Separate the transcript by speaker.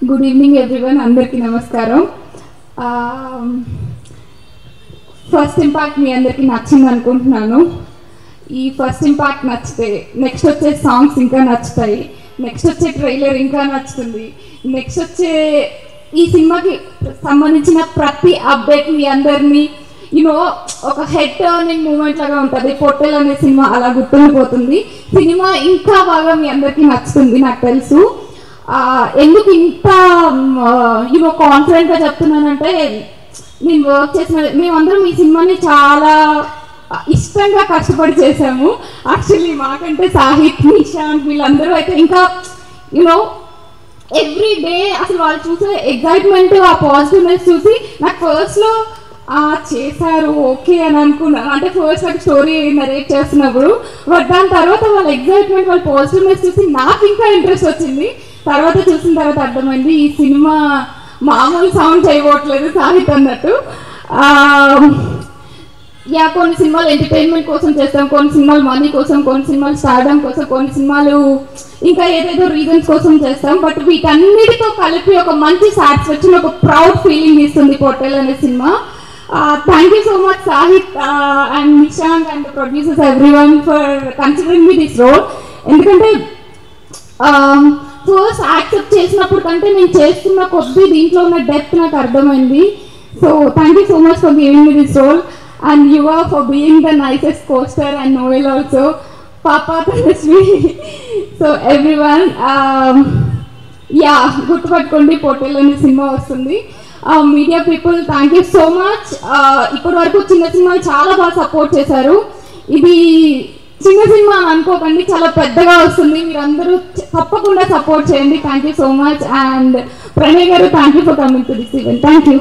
Speaker 1: Good evening everyone, అందరికీ నమస్కారం. First impact మీ అందరికీ నచ్చింది అనుకుంటున్నాను. ఈ ఫస్ట్ ఇంపాక్ట్ నచ్చితే నెక్స్ట్ వచ్చే సాంగ్స్ ఇంకా నచ్చుతాయి, నెక్స్ట్ వచ్చే ట్రైలర్ ఇంకా నచ్చుతుంది, నెక్స్ట్ వచ్చే ఈ సినిమాకి సంబంధించిన ప్రతి అప్డేట్ మీ అందరినీ ఒక హెడ్ టర్నింగ్ మూమెంట్ లాగా ఉంటుంది. పొట్టెల్ అనే సినిమా అలా గుర్తుండిపోతుంది. సినిమా ఇంకా బాగా మీ అందరికీ నచ్చుతుంది నాకు తెలుసు. ఎందుకు ఇంత కాన్ఫిడెంట్గా చెప్తున్నానంటే, నేను వర్క్ చేసిన మేమందరం ఈ సినిమాని చాలా ఇష్టంగా కష్టపడి చేసాము. యాక్చువల్లీ మాకంటే సాహిత్, నిశాంత్ వీళ్ళందరూ అయితే ఇంకా ఎవ్రీ డే అసలు వాళ్ళు చూసే ఎగ్జైట్మెంట్, ఆ పాజిటివ్నెస్ చూసి నాకు ఫస్ట్లో చేశారు ఓకే అని అనుకున్నాను. అంటే ఫస్ట్ నాకు స్టోరీ నరేట్ చేస్తున్నప్పుడు, బట్ దాని తర్వాత వాళ్ళ ఎగ్జైట్మెంట్, వాళ్ళ పాజిటివ్నెస్ చూసి నాకు ఇంకా ఇంట్రెస్ట్ వచ్చింది. తర్వాత చూసిన తర్వాత అర్థమైంది ఈ సినిమా మామూలు సౌండ్ చేయబోట్లేదు సాహిత్ అన్నట్టు. కొన్ని సినిమాలు ఎంటర్టైన్మెంట్ కోసం చేస్తాం, కొన్ని సినిమాలు మనీ కోసం, కొన్ని సినిమాలు స్టార్డమ్ కోసం, కొన్ని సినిమాలు ఇంకా ఏదేదో రీజన్స్ కోసం చేస్తాం. బట్ వీటన్నిటితో కలిపి ఒక మంచి సాటిస్ఫాక్షన్, ఒక ప్రౌడ్ ఫీలింగ్ ఇస్తుంది పొట్టెల్ అనే cinema. Thank you so much Sahith and Nishank and the producers, everyone, for considering me this role. ఎందుకంటే ఫస్ట్ యాక్సెప్ట్ చేసినప్పుడు కంటే నేను చేస్తున్న కొద్ది దీంట్లో ఉన్న డెప్త్ నాకు అర్థమైంది. So thank you so much for giving me this role and you for being the nicest costar and novel also, పాపా తనస్వి. సో ఎవ్రీవన్ గుర్తుపట్టుకోండి, పొట్టెల్ అనే సినిమా వస్తుంది. Media people thank you so much. ఇప్పటి వరకు చిన్న సినిమాలు చాలా బాగా సపోర్ట్ చేశారు. ఇది చిన్న సినిమా అని అనుకోకండి, చాలా పెద్దగా వస్తుంది. మీరందరూ తప్పకుండా సపోర్ట్ చేయండి. Thank you so much. And Pranay గారు, thank you for coming to this event. Thank you.